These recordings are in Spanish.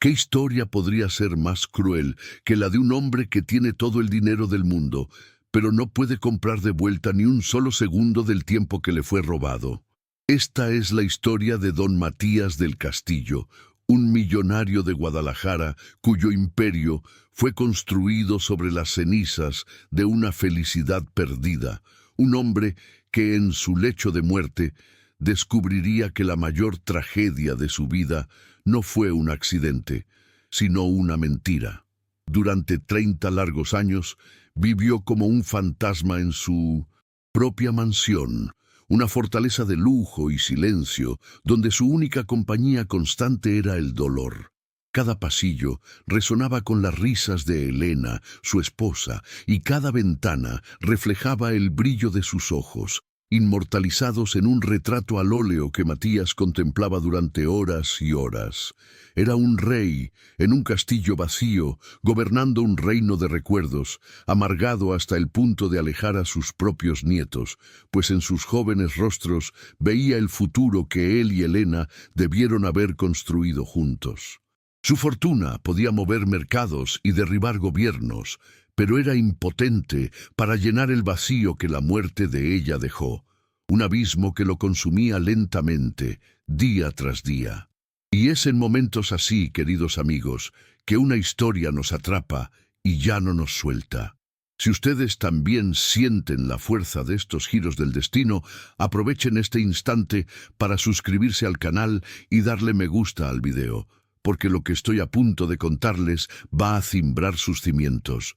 ¿Qué historia podría ser más cruel que la de un hombre que tiene todo el dinero del mundo, pero no puede comprar de vuelta ni un solo segundo del tiempo que le fue robado? Esta es la historia de don Matías del Castillo, un millonario de Guadalajara cuyo imperio fue construido sobre las cenizas de una felicidad perdida, un hombre que en su lecho de muerte descubriría que la mayor tragedia de su vida no fue un accidente, sino una mentira. Durante 30 largos años vivió como un fantasma en su propia mansión, una fortaleza de lujo y silencio, donde su única compañía constante era el dolor. Cada pasillo resonaba con las risas de Elena, su esposa, y cada ventana reflejaba el brillo de sus ojos, inmortalizados en un retrato al óleo que Matías contemplaba durante horas y horas. Era un rey en un castillo vacío, gobernando un reino de recuerdos, amargado hasta el punto de alejar a sus propios nietos, pues en sus jóvenes rostros veía el futuro que él y Elena debieron haber construido juntos. Su fortuna podía mover mercados y derribar gobiernos, pero era impotente para llenar el vacío que la muerte de ella dejó, un abismo que lo consumía lentamente, día tras día. Y es en momentos así, queridos amigos, que una historia nos atrapa y ya no nos suelta. Si ustedes también sienten la fuerza de estos giros del destino, aprovechen este instante para suscribirse al canal y darle me gusta al video, porque lo que estoy a punto de contarles va a cimbrar sus cimientos.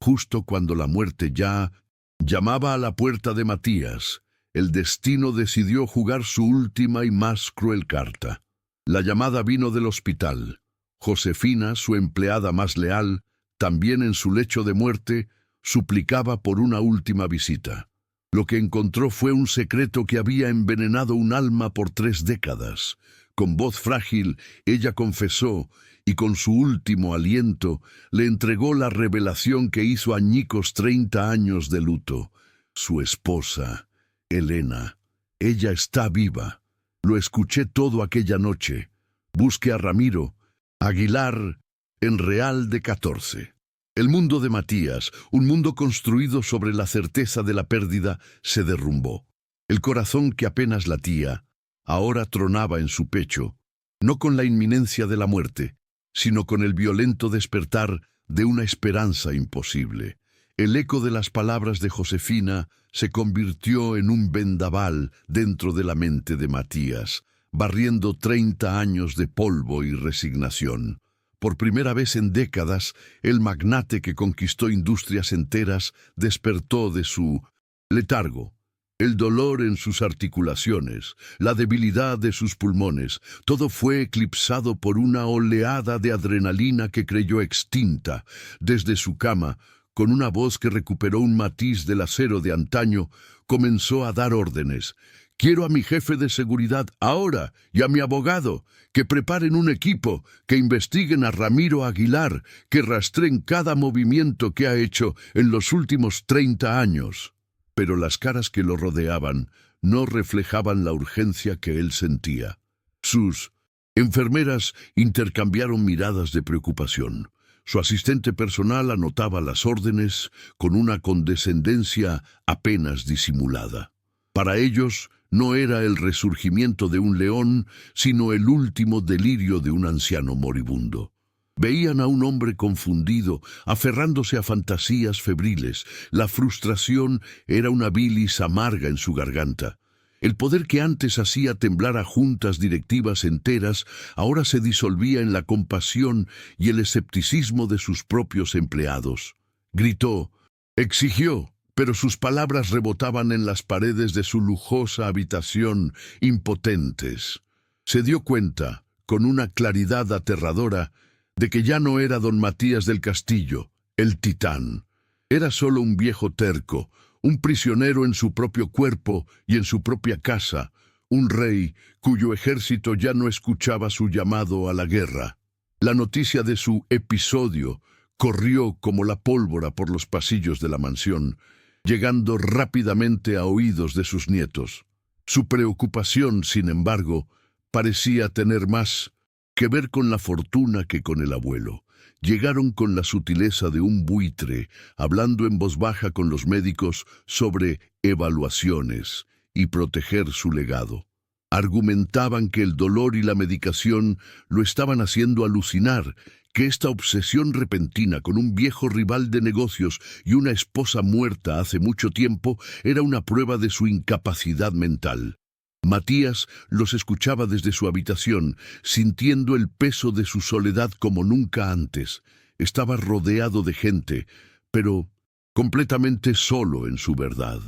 Justo cuando la muerte ya llamaba a la puerta de Matías, el destino decidió jugar su última y más cruel carta. La llamada vino del hospital. Josefina, su empleada más leal, también en su lecho de muerte, suplicaba por una última visita. Lo que encontró fue un secreto que había envenenado un alma por 3 décadas. Con voz frágil, ella confesó, y con su último aliento le entregó la revelación que hizo añicos 30 años de luto. Su esposa, Elena, ella está viva. Lo escuché todo aquella noche. Busque a Ramiro Aguilar en Real de 14. El mundo de Matías, un mundo construido sobre la certeza de la pérdida, se derrumbó. El corazón que apenas latía, ahora tronaba en su pecho, no con la inminencia de la muerte, sino con el violento despertar de una esperanza imposible. El eco de las palabras de Josefina se convirtió en un vendaval dentro de la mente de Matías, barriendo 30 años de polvo y resignación. Por primera vez en décadas, el magnate que conquistó industrias enteras despertó de su letargo. El dolor en sus articulaciones, la debilidad de sus pulmones, todo fue eclipsado por una oleada de adrenalina que creyó extinta. Desde su cama, con una voz que recuperó un matiz del acero de antaño, comenzó a dar órdenes. Quiero a mi jefe de seguridad ahora y a mi abogado, que preparen un equipo, que investiguen a Ramiro Aguilar, que rastreen cada movimiento que ha hecho en los últimos 30 años. Pero las caras que lo rodeaban no reflejaban la urgencia que él sentía. Sus enfermeras intercambiaron miradas de preocupación. Su asistente personal anotaba las órdenes con una condescendencia apenas disimulada. Para ellos no era el resurgimiento de un león, sino el último delirio de un anciano moribundo. Veían a un hombre confundido, aferrándose a fantasías febriles. La frustración era una bilis amarga en su garganta. El poder que antes hacía temblar a juntas directivas enteras, ahora se disolvía en la compasión y el escepticismo de sus propios empleados. Gritó, exigió, pero sus palabras rebotaban en las paredes de su lujosa habitación, impotentes. Se dio cuenta, con una claridad aterradora, de que ya no era don Matías del Castillo, el titán. Era solo un viejo terco, un prisionero en su propio cuerpo y en su propia casa, un rey cuyo ejército ya no escuchaba su llamado a la guerra. La noticia de su episodio corrió como la pólvora por los pasillos de la mansión, llegando rápidamente a oídos de sus nietos. Su preocupación, sin embargo, parecía tener más Que ver con la fortuna que con el abuelo. Llegaron con la sutileza de un buitre, hablando en voz baja con los médicos sobre evaluaciones y proteger su legado. Argumentaban que el dolor y la medicación lo estaban haciendo alucinar, que esta obsesión repentina con un viejo rival de negocios y una esposa muerta hace mucho tiempo era una prueba de su incapacidad mental. Matías los escuchaba desde su habitación, sintiendo el peso de su soledad como nunca antes. Estaba rodeado de gente, pero completamente solo en su verdad.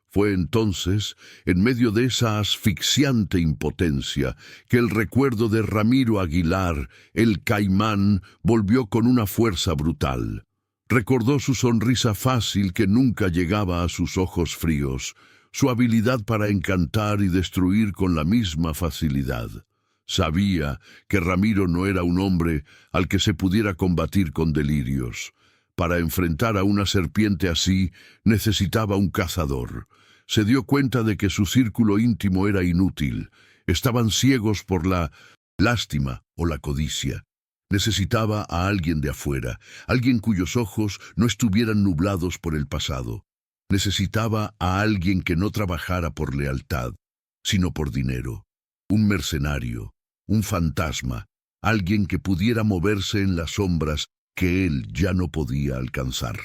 Fue entonces, en medio de esa asfixiante impotencia, que el recuerdo de Ramiro Aguilar, el Caimán, volvió con una fuerza brutal. Recordó su sonrisa fácil que nunca llegaba a sus ojos fríos, su habilidad para encantar y destruir con la misma facilidad. Sabía que Ramiro no era un hombre al que se pudiera combatir con delirios. Para enfrentar a una serpiente así, necesitaba un cazador. Se dio cuenta de que su círculo íntimo era inútil. Estaban ciegos por la lástima o la codicia. Necesitaba a alguien de afuera, alguien cuyos ojos no estuvieran nublados por el pasado. Necesitaba a alguien que no trabajara por lealtad, sino por dinero. Un mercenario, un fantasma, alguien que pudiera moverse en las sombras que él ya no podía alcanzar.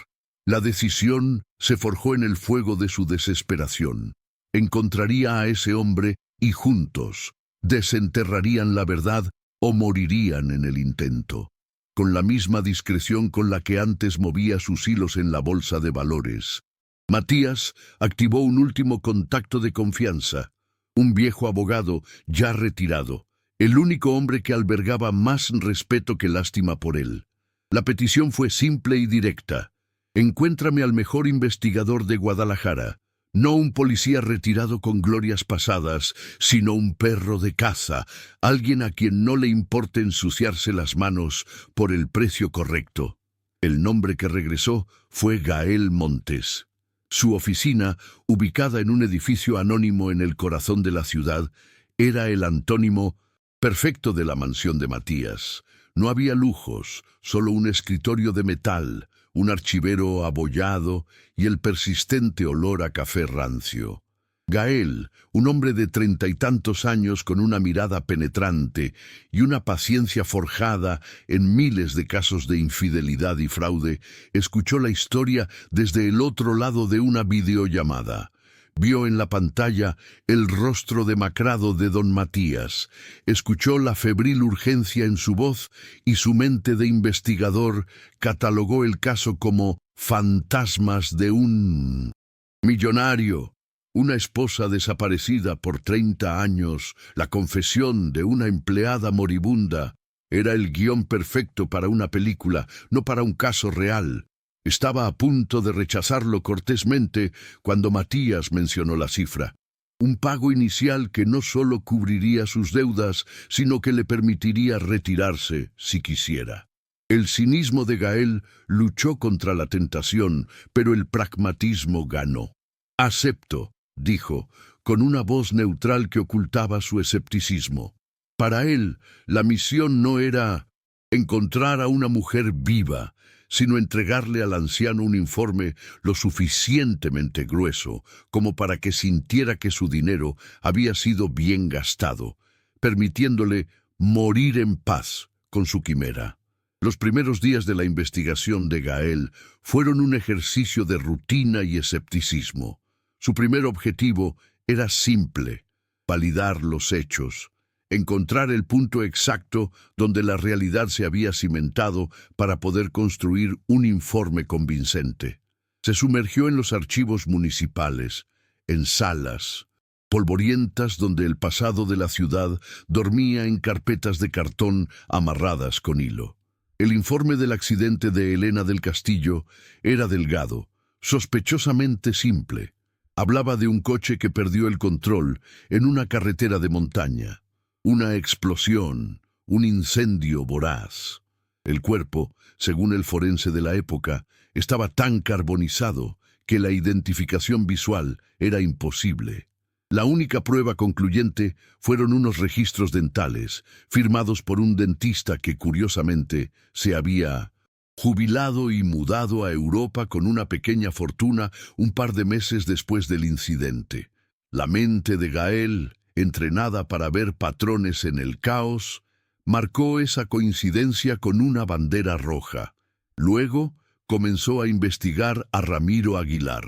La decisión se forjó en el fuego de su desesperación. Encontraría a ese hombre y juntos desenterrarían la verdad o morirían en el intento. Con la misma discreción con la que antes movía sus hilos en la bolsa de valores, Matías activó un último contacto de confianza, un viejo abogado ya retirado, el único hombre que albergaba más respeto que lástima por él. La petición fue simple y directa. Encuéntrame al mejor investigador de Guadalajara, no un policía retirado con glorias pasadas, sino un perro de caza, alguien a quien no le importe ensuciarse las manos por el precio correcto. El nombre que regresó fue Gael Montes. Su oficina, ubicada en un edificio anónimo en el corazón de la ciudad, era el antónimo perfecto de la mansión de Matías. No había lujos, solo un escritorio de metal, un archivero abollado y el persistente olor a café rancio. Gael, un hombre de 30 y tantos años con una mirada penetrante y una paciencia forjada en miles de casos de infidelidad y fraude, escuchó la historia desde el otro lado de una videollamada. Vio en la pantalla el rostro demacrado de don Matías, escuchó la febril urgencia en su voz y su mente de investigador catalogó el caso como fantasmas de un millonario, una esposa desaparecida por 30 años, la confesión de una empleada moribunda. Era el guión perfecto para una película, no para un caso real. Estaba a punto de rechazarlo cortésmente cuando Matías mencionó la cifra. Un pago inicial que no solo cubriría sus deudas, sino que le permitiría retirarse si quisiera. El cinismo de Gael luchó contra la tentación, pero el pragmatismo ganó. «Acepto», dijo, con una voz neutral que ocultaba su escepticismo. Para él, la misión no era encontrar a una mujer viva, sino entregarle al anciano un informe lo suficientemente grueso como para que sintiera que su dinero había sido bien gastado, permitiéndole morir en paz con su quimera. Los primeros días de la investigación de Gael fueron un ejercicio de rutina y escepticismo. Su primer objetivo era simple: validar los hechos, encontrar el punto exacto donde la realidad se había cimentado para poder construir un informe convincente. Se sumergió en los archivos municipales, en salas polvorientas donde el pasado de la ciudad dormía en carpetas de cartón amarradas con hilo. El informe del accidente de Elena del Castillo era delgado, sospechosamente simple. Hablaba de un coche que perdió el control en una carretera de montaña. Una explosión, un incendio voraz. El cuerpo, según el forense de la época, estaba tan carbonizado que la identificación visual era imposible. La única prueba concluyente fueron unos registros dentales, firmados por un dentista que curiosamente se había jubilado y mudado a Europa con una pequeña fortuna un par de meses después del incidente. La mente de Gael, entrenada para ver patrones en el caos, marcó esa coincidencia con una bandera roja. Luego comenzó a investigar a Ramiro Aguilar.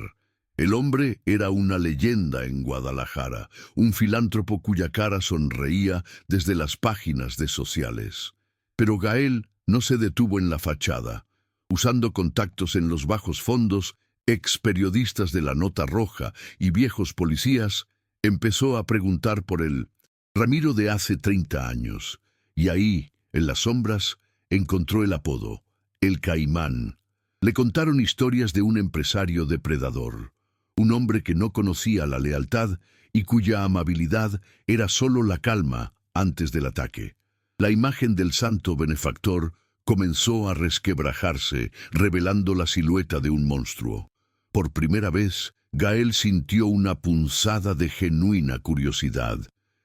El hombre era una leyenda en Guadalajara, un filántropo cuya cara sonreía desde las páginas de sociales. Pero Gael no se detuvo en la fachada. Usando contactos en los bajos fondos, ex periodistas de la Nota Roja y viejos policías, empezó a preguntar por el Ramiro de hace 30 años. Y ahí, en las sombras, encontró el apodo, el Caimán. Le contaron historias de un empresario depredador, un hombre que no conocía la lealtad y cuya amabilidad era solo la calma antes del ataque. La imagen del santo benefactor comenzó a resquebrajarse, revelando la silueta de un monstruo. Por primera vez, Gael sintió una punzada de genuina curiosidad.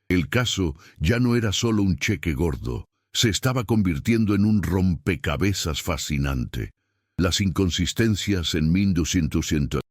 El caso ya no era solo un cheque gordo, se estaba convirtiendo en un rompecabezas fascinante. Las inconsistencias en 1200.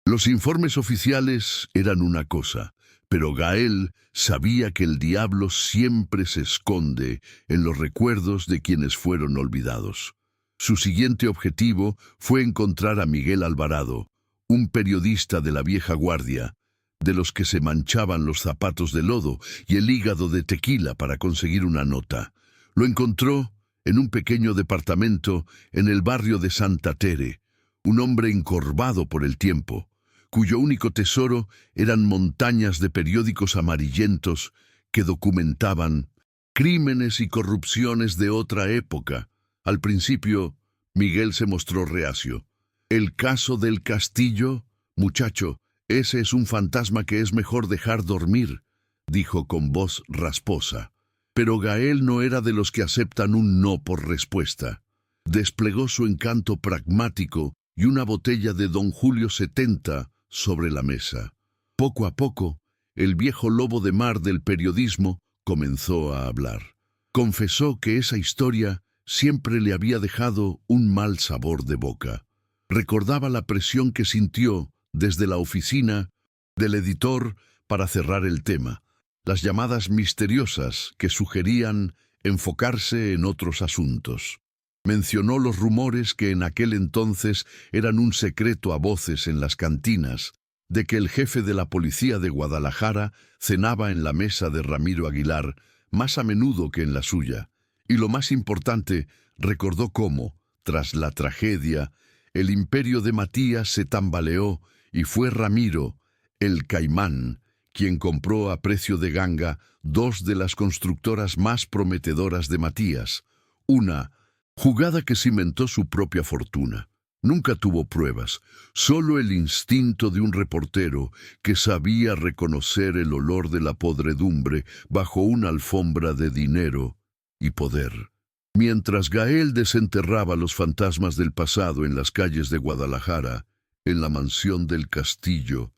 Los informes oficiales eran una cosa, pero Gael sabía que el diablo siempre se esconde en los recuerdos de quienes fueron olvidados. Su siguiente objetivo fue encontrar a Miguel Alvarado, un periodista de la vieja guardia, de los que se manchaban los zapatos de lodo y el hígado de tequila para conseguir una nota. Lo encontró en un pequeño departamento en el barrio de Santa Tere, un hombre encorvado por el tiempo, cuyo único tesoro eran montañas de periódicos amarillentos que documentaban crímenes y corrupciones de otra época. Al principio, Miguel se mostró reacio. «El caso del Castillo, muchacho, ese es un fantasma que es mejor dejar dormir», dijo con voz rasposa. Pero Gael no era de los que aceptan un no por respuesta. Desplegó su encanto pragmático y una botella de Don Julio 70 sobre la mesa. Poco a poco, el viejo lobo de mar del periodismo comenzó a hablar. Confesó que esa historia siempre le había dejado un mal sabor de boca. Recordaba la presión que sintió desde la oficina del editor para cerrar el tema, las llamadas misteriosas que sugerían enfocarse en otros asuntos. Mencionó los rumores que en aquel entonces eran un secreto a voces en las cantinas, de que el jefe de la policía de Guadalajara cenaba en la mesa de Ramiro Aguilar más a menudo que en la suya. Y lo más importante, recordó cómo, tras la tragedia, el imperio de Matías se tambaleó y fue Ramiro, el Caimán, quien compró a precio de ganga dos de las constructoras más prometedoras de Matías. Una jugada que cimentó su propia fortuna. Nunca tuvo pruebas, solo el instinto de un reportero que sabía reconocer el olor de la podredumbre bajo una alfombra de dinero y poder. Mientras Gael desenterraba los fantasmas del pasado en las calles de Guadalajara, en la mansión del Castillo,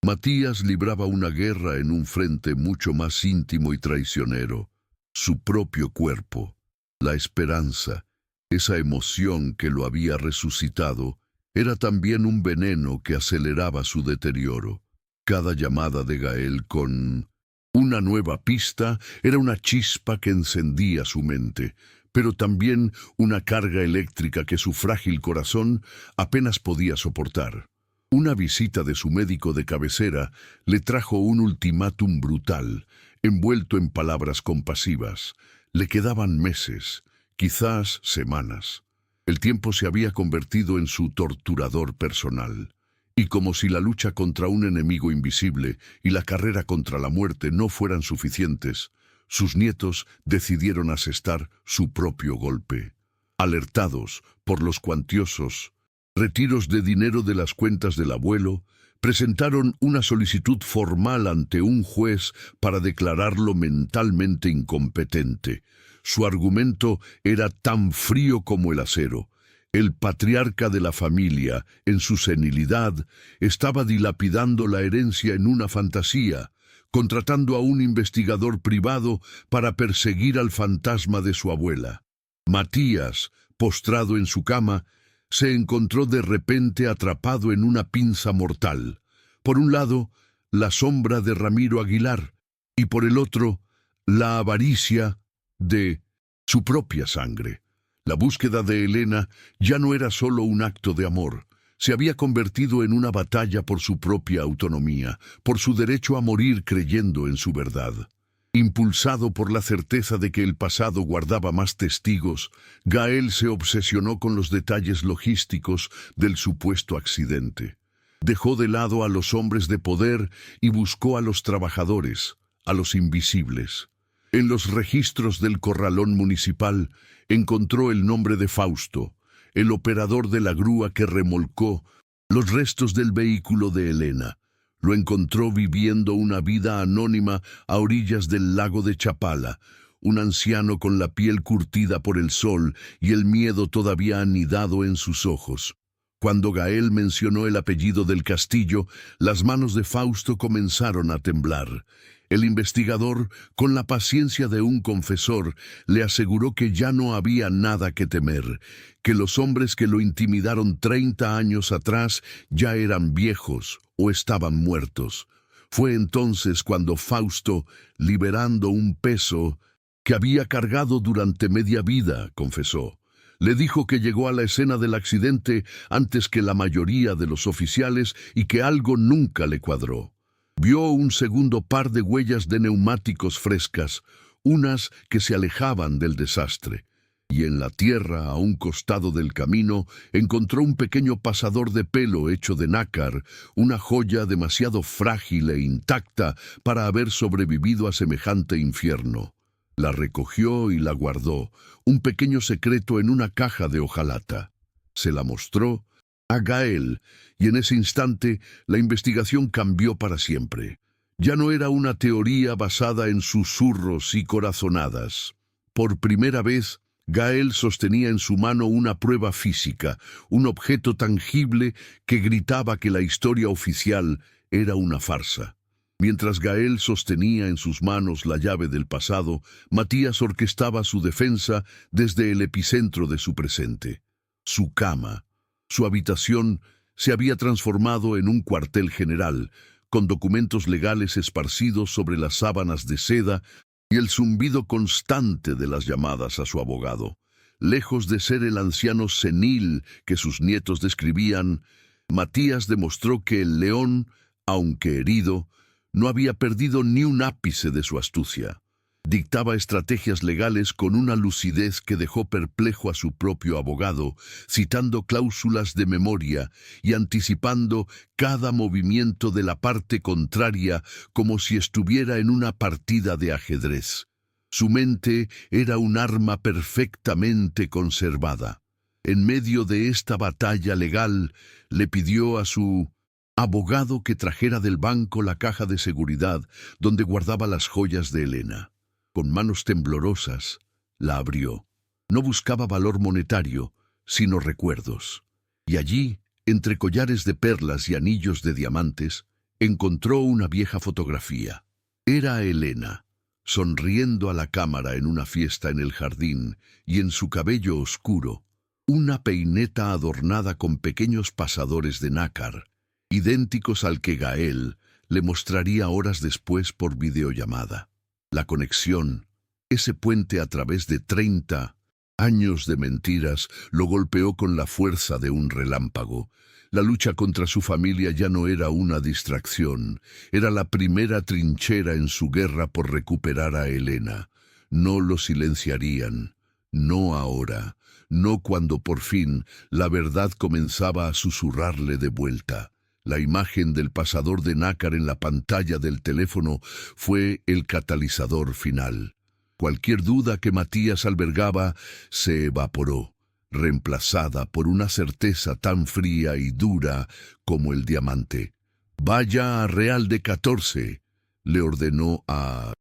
Matías libraba una guerra en un frente mucho más íntimo y traicionero. Su propio cuerpo, la esperanza, esa emoción que lo había resucitado, era también un veneno que aceleraba su deterioro. Cada llamada de Gael con una nueva pista era una chispa que encendía su mente, pero también una carga eléctrica que su frágil corazón apenas podía soportar. Una visita de su médico de cabecera le trajo un ultimátum brutal, envuelto en palabras compasivas. Le quedaban meses, quizás semanas. El tiempo se había convertido en su torturador personal. Y como si la lucha contra un enemigo invisible y la carrera contra la muerte no fueran suficientes, sus nietos decidieron asestar su propio golpe. Alertados por los cuantiosos retiros de dinero de las cuentas del abuelo, presentaron una solicitud formal ante un juez para declararlo mentalmente incompetente. Su argumento era tan frío como el acero. El patriarca de la familia, en su senilidad, estaba dilapidando la herencia en una fantasía, contratando a un investigador privado para perseguir al fantasma de su abuela. Matías, postrado en su cama, se encontró de repente atrapado en una pinza mortal. Por un lado, la sombra de Ramiro Aguilar, y por el otro, la avaricia de su propia sangre. La búsqueda de Elena ya no era solo un acto de amor. Se había convertido en una batalla por su propia autonomía, por su derecho a morir creyendo en su verdad. Impulsado por la certeza de que el pasado guardaba más testigos, Gael se obsesionó con los detalles logísticos del supuesto accidente. Dejó de lado a los hombres de poder y buscó a los trabajadores, a los invisibles. En los registros del corralón municipal encontró el nombre de Fausto, el operador de la grúa que remolcó los restos del vehículo de Elena. Lo encontró viviendo una vida anónima a orillas del lago de Chapala, un anciano con la piel curtida por el sol y el miedo todavía anidado en sus ojos. Cuando Gael mencionó el apellido del Castillo, las manos de Fausto comenzaron a temblar. El investigador, con la paciencia de un confesor, le aseguró que ya no había nada que temer, que los hombres que lo intimidaron 30 años atrás ya eran viejos o estaban muertos. Fue entonces cuando Fausto, liberando un peso que había cargado durante media vida, confesó. Le dijo que llegó a la escena del accidente antes que la mayoría de los oficiales y que algo nunca le cuadró. Vio un segundo par de huellas de neumáticos frescas, unas que se alejaban del desastre. Y en la tierra, a un costado del camino, encontró un pequeño pasador de pelo hecho de nácar, una joya demasiado frágil e intacta para haber sobrevivido a semejante infierno. La recogió y la guardó, un pequeño secreto en una caja de hojalata. Se la mostró a Gael, y en ese instante la investigación cambió para siempre. Ya no era una teoría basada en susurros y corazonadas. Por primera vez, Gael sostenía en su mano una prueba física, un objeto tangible que gritaba que la historia oficial era una farsa. Mientras Gael sostenía en sus manos la llave del pasado, Matías orquestaba su defensa desde el epicentro de su presente. Su cama, su habitación, se había transformado en un cuartel general, con documentos legales esparcidos sobre las sábanas de seda y el zumbido constante de las llamadas a su abogado. Lejos de ser el anciano senil que sus nietos describían, Matías demostró que el león, aunque herido, no había perdido ni un ápice de su astucia. Dictaba estrategias legales con una lucidez que dejó perplejo a su propio abogado, citando cláusulas de memoria y anticipando cada movimiento de la parte contraria como si estuviera en una partida de ajedrez. Su mente era un arma perfectamente conservada. En medio de esta batalla legal, le pidió a su abogado que trajera del banco la caja de seguridad donde guardaba las joyas de Elena. Con manos temblorosas, la abrió. No buscaba valor monetario, sino recuerdos. Y allí, entre collares de perlas y anillos de diamantes, encontró una vieja fotografía. Era Elena, sonriendo a la cámara en una fiesta en el jardín, y en su cabello oscuro, una peineta adornada con pequeños pasadores de nácar, idénticos al que Gael le mostraría horas después por videollamada. La conexión, ese puente a través de 30 años de mentiras, lo golpeó con la fuerza de un relámpago. La lucha contra su familia ya no era una distracción, era la primera trinchera en su guerra por recuperar a Elena. No lo silenciarían, no ahora, no cuando por fin la verdad comenzaba a susurrarle de vuelta. La imagen del pasador de nácar en la pantalla del teléfono fue el catalizador final. Cualquier duda que Matías albergaba se evaporó, reemplazada por una certeza tan fría y dura como el diamante. «Vaya a Real de 14», le ordenó a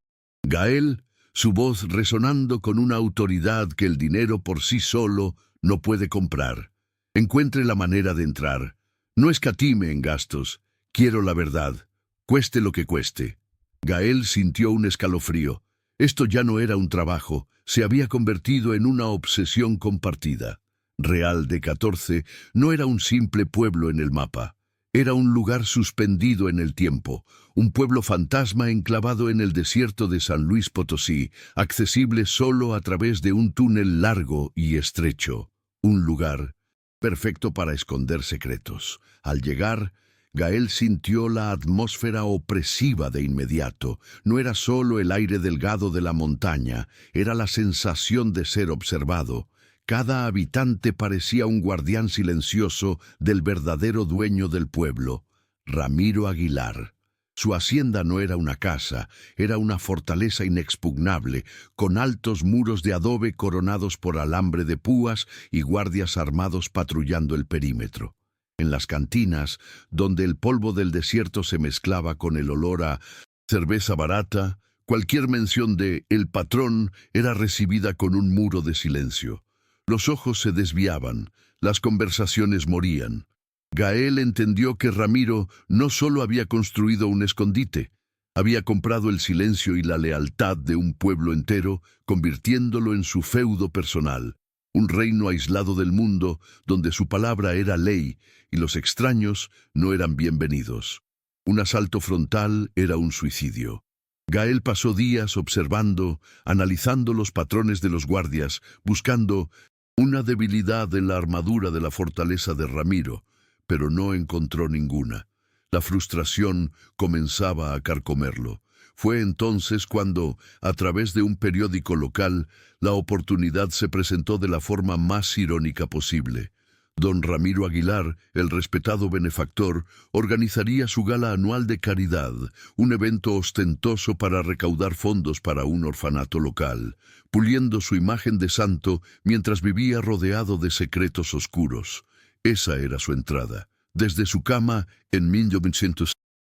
Gael, su voz resonando con una autoridad que el dinero por sí solo no puede comprar. «Encuentre la manera de entrar. No escatime en gastos. Quiero la verdad, cueste lo que cueste». Gael sintió un escalofrío. Esto ya no era un trabajo, se había convertido en una obsesión compartida. Real de 14 no era un simple pueblo en el mapa. Era un lugar suspendido en el tiempo, un pueblo fantasma enclavado en el desierto de San Luis Potosí, accesible solo a través de un túnel largo y estrecho. Un lugar perfecto para esconder secretos. Al llegar, Gael sintió la atmósfera opresiva de inmediato. No era solo el aire delgado de la montaña, era la sensación de ser observado. Cada habitante parecía un guardián silencioso del verdadero dueño del pueblo, Ramiro Aguilar. Su hacienda no era una casa, era una fortaleza inexpugnable, con altos muros de adobe coronados por alambre de púas y guardias armados patrullando el perímetro. En las cantinas, donde el polvo del desierto se mezclaba con el olor a cerveza barata, cualquier mención de «el patrón» era recibida con un muro de silencio. Los ojos se desviaban, las conversaciones morían. Gael entendió que Ramiro no solo había construido un escondite, había comprado el silencio y la lealtad de un pueblo entero, convirtiéndolo en su feudo personal. Un reino aislado del mundo, donde su palabra era ley y los extraños no eran bienvenidos. Un asalto frontal era un suicidio. Gael pasó días observando, analizando los patrones de los guardias, buscando una debilidad en la armadura de la fortaleza de Ramiro, pero no encontró ninguna. La frustración comenzaba a carcomerlo. Fue entonces cuando, a través de un periódico local, la oportunidad se presentó de la forma más irónica posible. Don Ramiro Aguilar, el respetado benefactor, organizaría su gala anual de caridad, un evento ostentoso para recaudar fondos para un orfanato local, puliendo su imagen de santo mientras vivía rodeado de secretos oscuros. Esa era su entrada. Desde su cama, en 1900.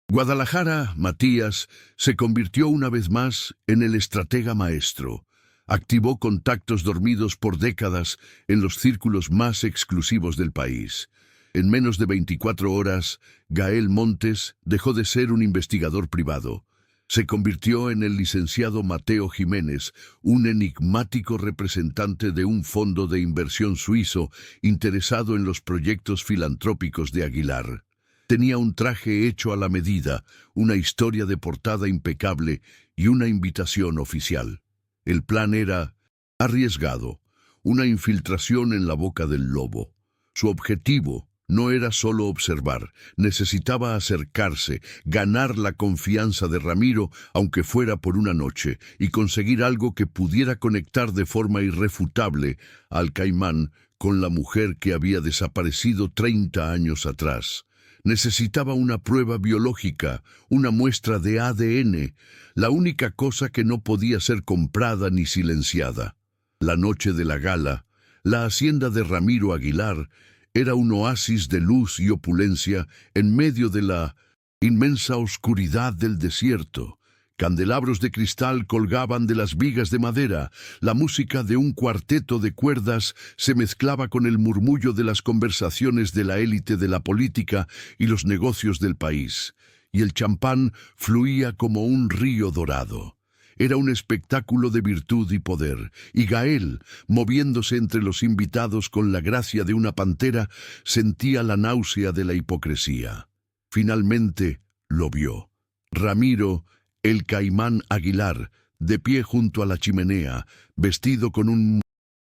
Guadalajara, Matías, se convirtió una vez más en el estratega maestro. Activó contactos dormidos por décadas en los círculos más exclusivos del país. En menos de 24 horas, Gael Montes dejó de ser un investigador privado. Se convirtió en el licenciado Mateo Jiménez, un enigmático representante de un fondo de inversión suizo interesado en los proyectos filantrópicos de Aguilar. Tenía un traje hecho a la medida, una historia de portada impecable y una invitación oficial. El plan era arriesgado, una infiltración en la boca del lobo. Su objetivo no era solo observar, necesitaba acercarse, ganar la confianza de Ramiro, aunque fuera por una noche, y conseguir algo que pudiera conectar de forma irrefutable al Caimán con la mujer que había desaparecido 30 años atrás. Necesitaba una prueba biológica, una muestra de ADN, la única cosa que no podía ser comprada ni silenciada. La noche de la gala, la hacienda de Ramiro Aguilar, era un oasis de luz y opulencia en medio de la inmensa oscuridad del desierto. Candelabros de cristal colgaban de las vigas de madera, la música de un cuarteto de cuerdas se mezclaba con el murmullo de las conversaciones de la élite de la política y los negocios del país, y el champán fluía como un río dorado. Era un espectáculo de virtud y poder, y Gael, moviéndose entre los invitados con la gracia de una pantera, sentía la náusea de la hipocresía. Finalmente lo vio. Ramiro, el Caimán Aguilar, de pie junto a la chimenea, vestido con un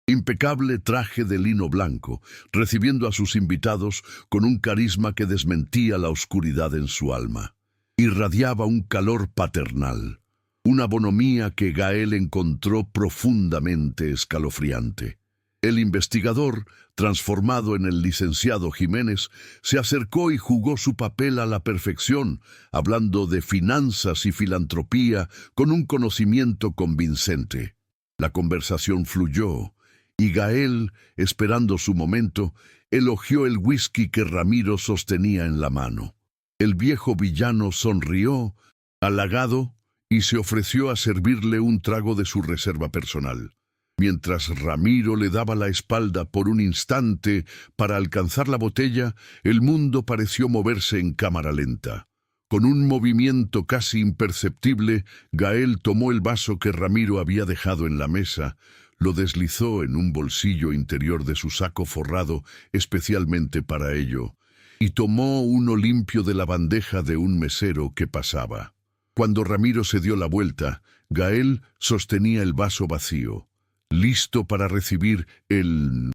impecable traje de lino blanco, recibiendo a sus invitados con un carisma que desmentía la oscuridad en su alma. Irradiaba un calor paternal, una bonomía que Gael encontró profundamente escalofriante. El investigador, transformado en el licenciado Jiménez, se acercó y jugó su papel a la perfección, hablando de finanzas y filantropía con un conocimiento convincente. La conversación fluyó, y Gael, esperando su momento, elogió el whisky que Ramiro sostenía en la mano. El viejo villano sonrió, halagado, y se ofreció a servirle un trago de su reserva personal. Mientras Ramiro le daba la espalda por un instante para alcanzar la botella, el mundo pareció moverse en cámara lenta. Con un movimiento casi imperceptible, Gael tomó el vaso que Ramiro había dejado en la mesa, lo deslizó en un bolsillo interior de su saco forrado especialmente para ello, y tomó uno limpio de la bandeja de un mesero que pasaba. Cuando Ramiro se dio la vuelta, Gael sostenía el vaso vacío, listo para recibir el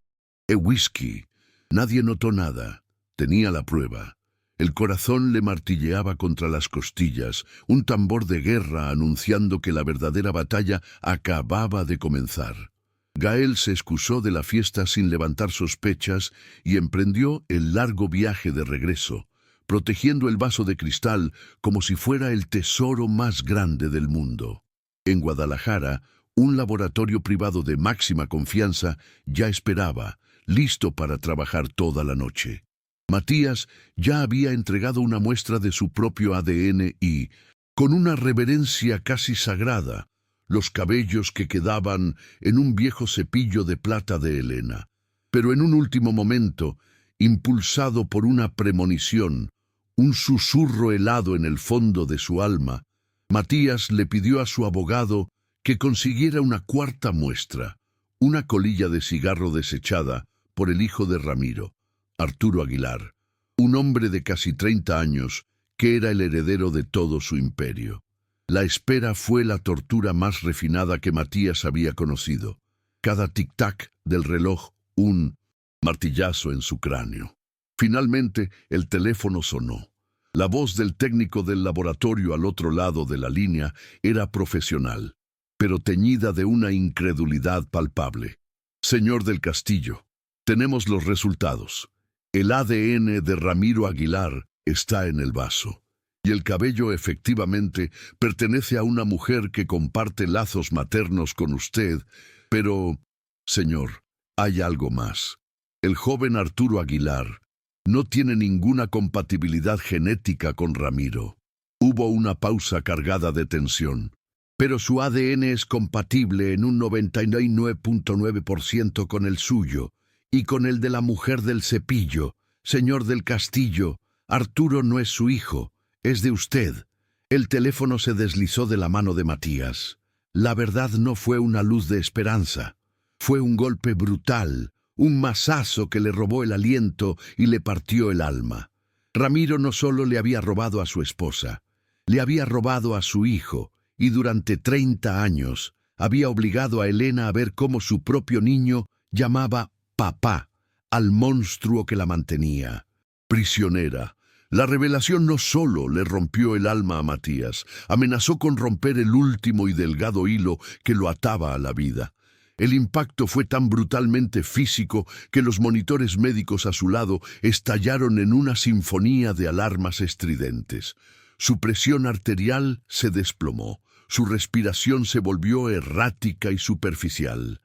whisky. Nadie notó nada. Tenía la prueba. El corazón le martilleaba contra las costillas, un tambor de guerra anunciando que la verdadera batalla acababa de comenzar. Gael se excusó de la fiesta sin levantar sospechas y emprendió el largo viaje de regreso, protegiendo el vaso de cristal como si fuera el tesoro más grande del mundo. En Guadalajara, un laboratorio privado de máxima confianza ya esperaba, listo para trabajar toda la noche. Matías ya había entregado una muestra de su propio ADN y, con una reverencia casi sagrada, los cabellos que quedaban en un viejo cepillo de plata de Elena. Pero en un último momento, impulsado por una premonición, un susurro helado en el fondo de su alma, Matías le pidió a su abogado que consiguiera una cuarta muestra, una colilla de cigarro desechada por el hijo de Ramiro, Arturo Aguilar, un hombre de casi 30 años que era el heredero de todo su imperio. La espera fue la tortura más refinada que Matías había conocido. Cada tic-tac del reloj, un martillazo en su cráneo. Finalmente, el teléfono sonó. La voz del técnico del laboratorio al otro lado de la línea era profesional, pero teñida de una incredulidad palpable. Señor del Castillo, tenemos los resultados. El ADN de Ramiro Aguilar está en el vaso. Y el cabello efectivamente pertenece a una mujer que comparte lazos maternos con usted, pero, señor, hay algo más. El joven Arturo Aguilar no tiene ninguna compatibilidad genética con Ramiro. Hubo una pausa cargada de tensión, pero su ADN es compatible en un 99.9% con el suyo y con el de la mujer del cepillo. Señor del Castillo, Arturo no es su hijo, es de usted. El teléfono se deslizó de la mano de Matías. La verdad no fue una luz de esperanza. Fue un golpe brutal, un mazazo que le robó el aliento y le partió el alma. Ramiro no solo le había robado a su esposa, le había robado a su hijo, y durante 30 años había obligado a Elena a ver cómo su propio niño llamaba papá al monstruo que la mantenía. Prisionera. La revelación no solo le rompió el alma a Matías, amenazó con romper el último y delgado hilo que lo ataba a la vida. El impacto fue tan brutalmente físico que los monitores médicos a su lado estallaron en una sinfonía de alarmas estridentes. Su presión arterial se desplomó, su respiración se volvió errática y superficial.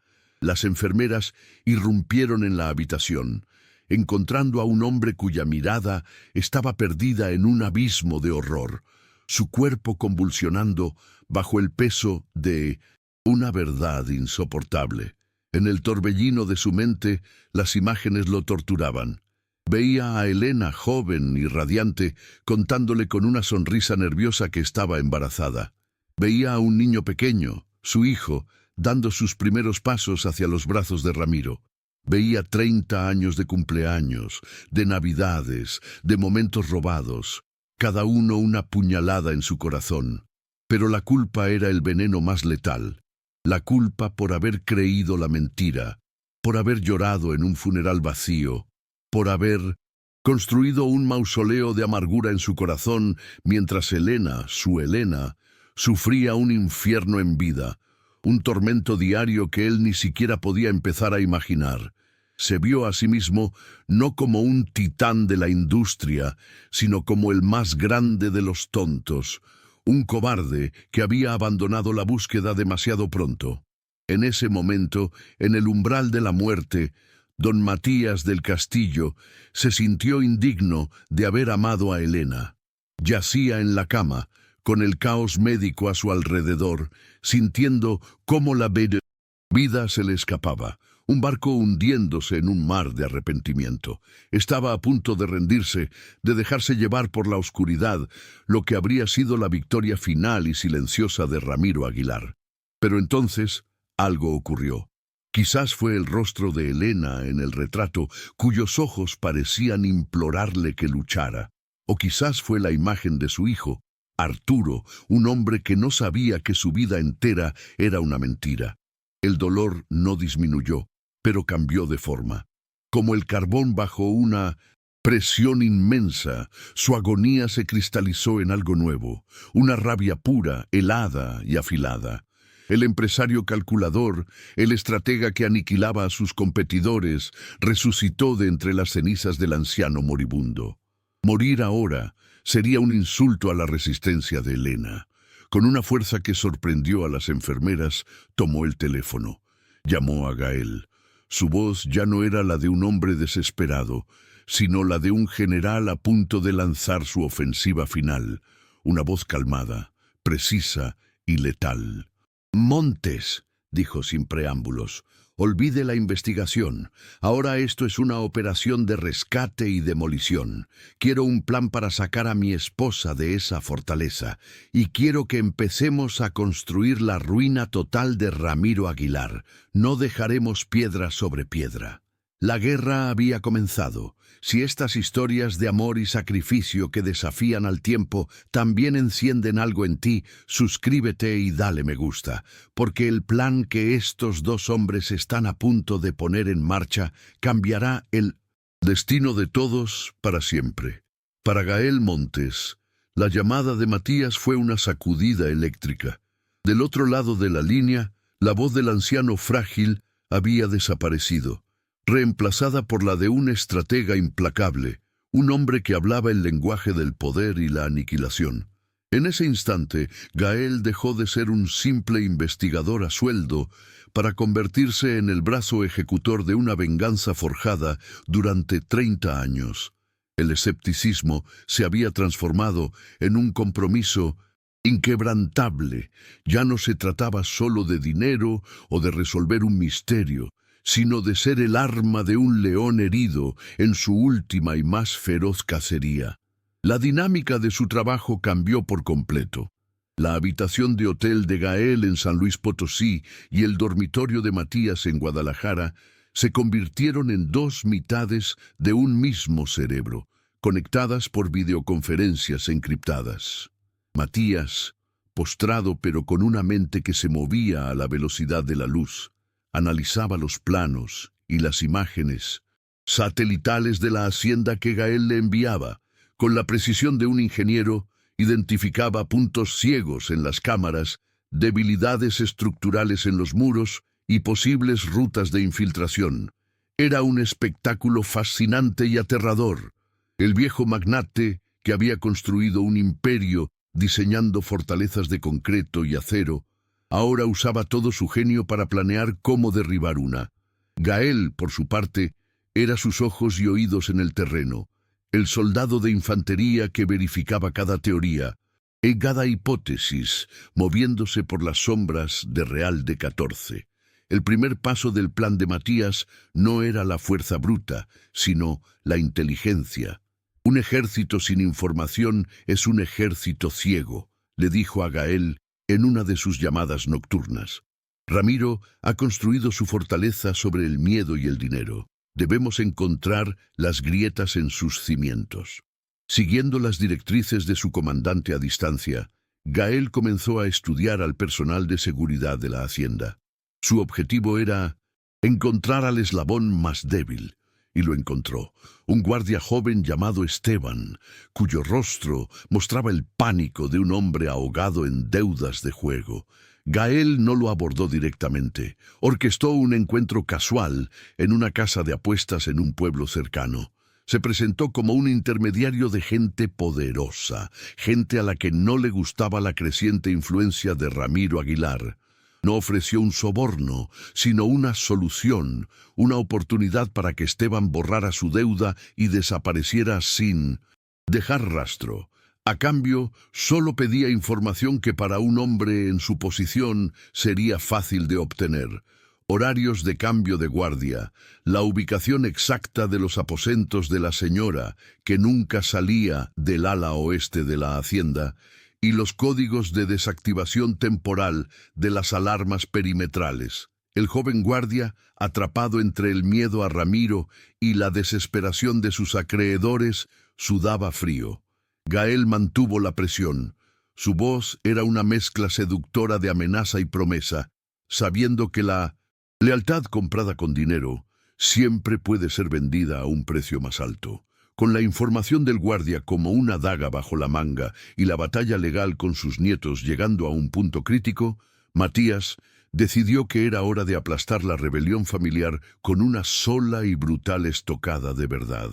Las enfermeras irrumpieron en la habitación, encontrando a un hombre cuya mirada estaba perdida en un abismo de horror, su cuerpo convulsionando bajo el peso de una verdad insoportable. En el torbellino de su mente, las imágenes lo torturaban. Veía a Elena, joven y radiante, contándole con una sonrisa nerviosa que estaba embarazada. Veía a un niño pequeño, su hijo, dando sus primeros pasos hacia los brazos de Ramiro. Veía 30 años de cumpleaños, de navidades, de momentos robados, cada uno una puñalada en su corazón. Pero la culpa era el veneno más letal. La culpa por haber creído la mentira, por haber llorado en un funeral vacío, por haber construido un mausoleo de amargura en su corazón mientras Elena, su Elena, sufría un infierno en vida, un tormento diario que él ni siquiera podía empezar a imaginar. Se vio a sí mismo no como un titán de la industria, sino como el más grande de los tontos, un cobarde que había abandonado la búsqueda demasiado pronto. En ese momento, en el umbral de la muerte, don Matías del Castillo se sintió indigno de haber amado a Elena. Yacía en la cama, con el caos médico a su alrededor, sintiendo cómo la vida se le escapaba, un barco hundiéndose en un mar de arrepentimiento. Estaba a punto de rendirse, de dejarse llevar por la oscuridad, lo que habría sido la victoria final y silenciosa de Ramiro Aguilar. Pero entonces algo ocurrió. Quizás fue el rostro de Elena en el retrato, cuyos ojos parecían implorarle que luchara. O quizás fue la imagen de su hijo, Arturo, un hombre que no sabía que su vida entera era una mentira. El dolor no disminuyó, pero cambió de forma. Como el carbón bajo una presión inmensa, su agonía se cristalizó en algo nuevo, una rabia pura, helada y afilada. El empresario calculador, el estratega que aniquilaba a sus competidores, resucitó de entre las cenizas del anciano moribundo. Morir ahora sería un insulto a la resistencia de Elena. Con una fuerza que sorprendió a las enfermeras, tomó el teléfono. Llamó a Gael. Su voz ya no era la de un hombre desesperado, sino la de un general a punto de lanzar su ofensiva final. Una voz calmada, precisa y letal. «Montes», dijo sin preámbulos, «olvide la investigación. Ahora esto es una operación de rescate y demolición. Quiero un plan para sacar a mi esposa de esa fortaleza, y quiero que empecemos a construir la ruina total de Ramiro Aguilar. No dejaremos piedra sobre piedra». La guerra había comenzado. Si estas historias de amor y sacrificio que desafían al tiempo también encienden algo en ti, suscríbete y dale me gusta, porque el plan que estos dos hombres están a punto de poner en marcha cambiará el destino de todos para siempre. Para Gael Montes, la llamada de Matías fue una sacudida eléctrica. Del otro lado de la línea, la voz del anciano frágil había desaparecido, reemplazada por la de un estratega implacable, un hombre que hablaba el lenguaje del poder y la aniquilación. En ese instante, Gael dejó de ser un simple investigador a sueldo para convertirse en el brazo ejecutor de una venganza forjada durante 30 años. El escepticismo se había transformado en un compromiso inquebrantable. Ya no se trataba solo de dinero o de resolver un misterio, sino de ser el arma de un león herido en su última y más feroz cacería. La dinámica de su trabajo cambió por completo. La habitación de hotel de Gael en San Luis Potosí y el dormitorio de Matías en Guadalajara se convirtieron en dos mitades de un mismo cerebro, conectadas por videoconferencias encriptadas. Matías, postrado pero con una mente que se movía a la velocidad de la luz, analizaba los planos y las imágenes satelitales de la hacienda que Gael le enviaba. Con la precisión de un ingeniero, identificaba puntos ciegos en las cámaras, debilidades estructurales en los muros y posibles rutas de infiltración. Era un espectáculo fascinante y aterrador. El viejo magnate, que había construido un imperio diseñando fortalezas de concreto y acero, ahora usaba todo su genio para planear cómo derribar una. Gael, por su parte, era sus ojos y oídos en el terreno, el soldado de infantería que verificaba cada teoría y cada hipótesis, moviéndose por las sombras de Real de 14. El primer paso del plan de Matías no era la fuerza bruta, sino la inteligencia. Un ejército sin información es un ejército ciego, le dijo a Gael en una de sus llamadas nocturnas. Ramiro ha construido su fortaleza sobre el miedo y el dinero. Debemos encontrar las grietas en sus cimientos. Siguiendo las directrices de su comandante a distancia, Gael comenzó a estudiar al personal de seguridad de la hacienda. Su objetivo era encontrar al eslabón más débil, y lo encontró, un guardia joven llamado Esteban, cuyo rostro mostraba el pánico de un hombre ahogado en deudas de juego. Gael no lo abordó directamente, orquestó un encuentro casual en una casa de apuestas en un pueblo cercano. Se presentó como un intermediario de gente poderosa, gente a la que no le gustaba la creciente influencia de Ramiro Aguilar. No ofreció un soborno, sino una solución, una oportunidad para que Esteban borrara su deuda y desapareciera sin dejar rastro. A cambio, solo pedía información que para un hombre en su posición sería fácil de obtener. horarios de cambio de guardia, la ubicación exacta de los aposentos de la señora, que nunca salía del ala oeste de la hacienda, y los códigos de desactivación temporal de las alarmas perimetrales. El joven guardia, atrapado entre el miedo a Ramiro y la desesperación de sus acreedores, sudaba frío. Gael mantuvo la presión. Su voz era una mezcla seductora de amenaza y promesa, sabiendo que la lealtad comprada con dinero siempre puede ser vendida a un precio más alto. Con la información del guardia como una daga bajo la manga y la batalla legal con sus nietos llegando a un punto crítico, Matías decidió que era hora de aplastar la rebelión familiar con una sola y brutal estocada de verdad.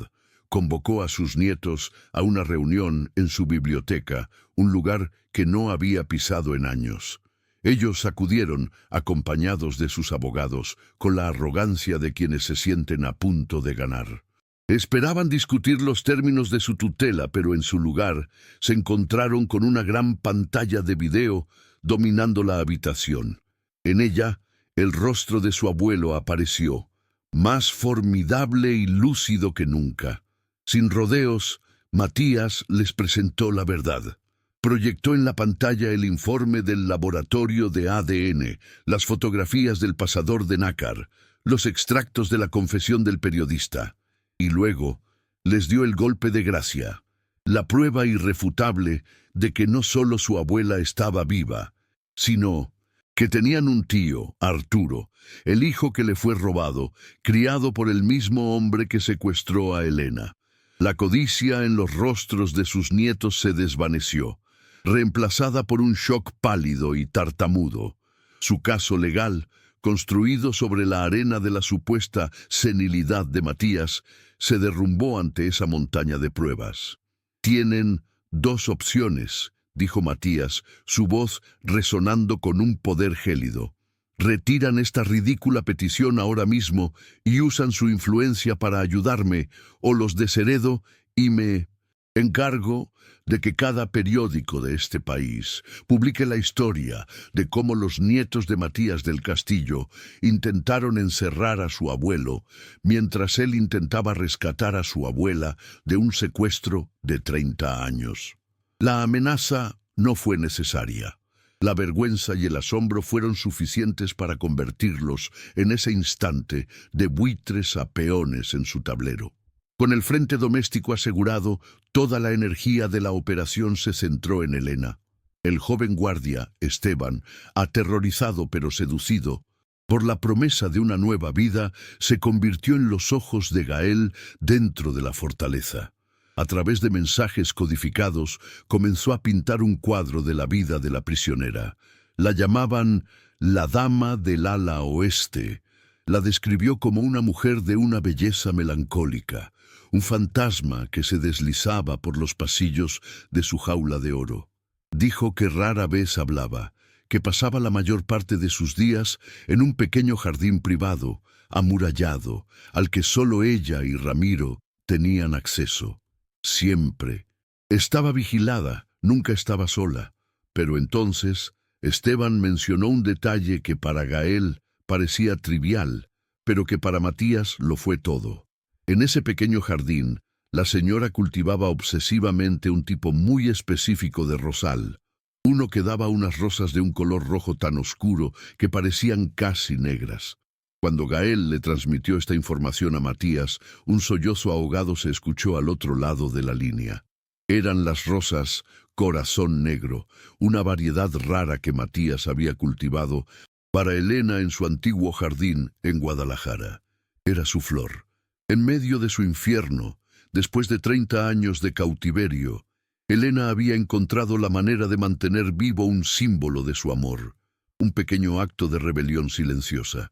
Convocó a sus nietos a una reunión en su biblioteca, un lugar que no había pisado en años. Ellos acudieron, acompañados de sus abogados, con la arrogancia de quienes se sienten a punto de ganar. Esperaban discutir los términos de su tutela, pero en su lugar se encontraron con una gran pantalla de video dominando la habitación. En ella, el rostro de su abuelo apareció, más formidable y lúcido que nunca. Sin rodeos, Matías les presentó la verdad. Proyectó en la pantalla el informe del laboratorio de ADN, las fotografías del pasador de nácar, los extractos de la confesión del periodista. Y luego les dio el golpe de gracia, la prueba irrefutable de que no solo su abuela estaba viva, sino que tenían un tío, Arturo, el hijo que le fue robado, criado por el mismo hombre que secuestró a Elena. La codicia en los rostros de sus nietos se desvaneció, reemplazada por un shock pálido y tartamudo. Su caso legal, construido sobre la arena de la supuesta senilidad de Matías, se derrumbó ante esa montaña de pruebas. «Tienen dos opciones», dijo Matías, su voz resonando con un poder gélido. «Retiran esta ridícula petición ahora mismo y usan su influencia para ayudarme, o los desheredo y me encargo de que cada periódico de este país publique la historia de cómo los nietos de Matías del Castillo intentaron encerrar a su abuelo mientras él intentaba rescatar a su abuela de un secuestro de 30 años. La amenaza no fue necesaria. La vergüenza y el asombro fueron suficientes para convertirlos en ese instante de buitres a peones en su tablero. Con el frente doméstico asegurado, toda la energía de la operación se centró en Elena. El joven guardia, Esteban, aterrorizado pero seducido por la promesa de una nueva vida, se convirtió en los ojos de Gael dentro de la fortaleza. A través de mensajes codificados, comenzó a pintar un cuadro de la vida de la prisionera. La llamaban la Dama del Ala Oeste. La describió como una mujer de una belleza melancólica, un fantasma que se deslizaba por los pasillos de su jaula de oro. Dijo que rara vez hablaba, que pasaba la mayor parte de sus días en un pequeño jardín privado, amurallado, al que solo ella y Ramiro tenían acceso. Siempre. Estaba vigilada, nunca estaba sola. Pero entonces, Esteban mencionó un detalle que para Gael parecía trivial, pero que para Matías lo fue todo. En ese pequeño jardín, la señora cultivaba obsesivamente un tipo muy específico de rosal, uno que daba unas rosas de un color rojo tan oscuro que parecían casi negras. Cuando Gael le transmitió esta información a Matías, un sollozo ahogado se escuchó al otro lado de la línea. Eran las rosas corazón negro, una variedad rara que Matías había cultivado para Elena en su antiguo jardín en Guadalajara. Era su flor. En medio de su infierno, después de 30 años de cautiverio, Elena había encontrado la manera de mantener vivo un símbolo de su amor, un pequeño acto de rebelión silenciosa.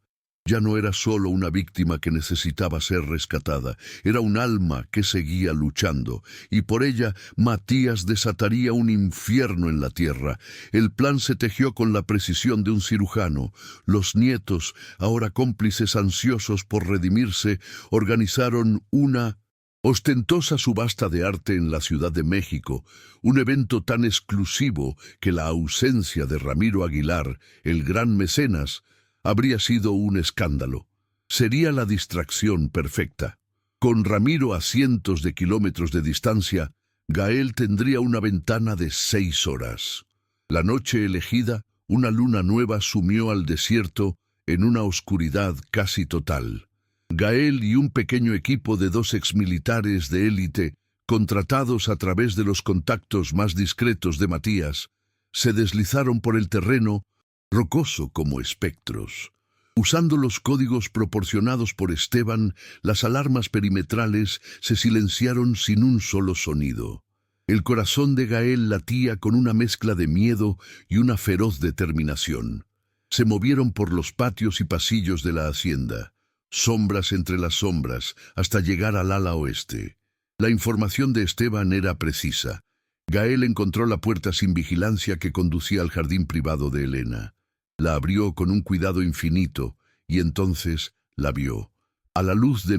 Ya no era solo una víctima que necesitaba ser rescatada, era un alma que seguía luchando, y por ella Matías desataría un infierno en la tierra. El plan se tejió con la precisión de un cirujano. Los nietos, ahora cómplices ansiosos por redimirse, organizaron una ostentosa subasta de arte en la Ciudad de México, un evento tan exclusivo que la ausencia de Ramiro Aguilar, el gran mecenas, Habría sido un escándalo. Sería la distracción perfecta. Con Ramiro a cientos de kilómetros de distancia, Gael tendría una ventana de 6 horas. La noche elegida, una luna nueva sumió al desierto en una oscuridad casi total. Gael y un pequeño equipo de 2 exmilitares de élite, contratados a través de los contactos más discretos de Matías, se deslizaron por el terreno rocoso como espectros. Usando los códigos proporcionados por Esteban, las alarmas perimetrales se silenciaron sin un solo sonido. El corazón de Gael latía con una mezcla de miedo y una feroz determinación. Se movieron por los patios y pasillos de la hacienda, sombras entre las sombras, hasta llegar al ala oeste. La información de Esteban era precisa. Gael encontró la puerta sin vigilancia que conducía al jardín privado de Elena. La abrió con un cuidado infinito, y entonces la vio. A la luz de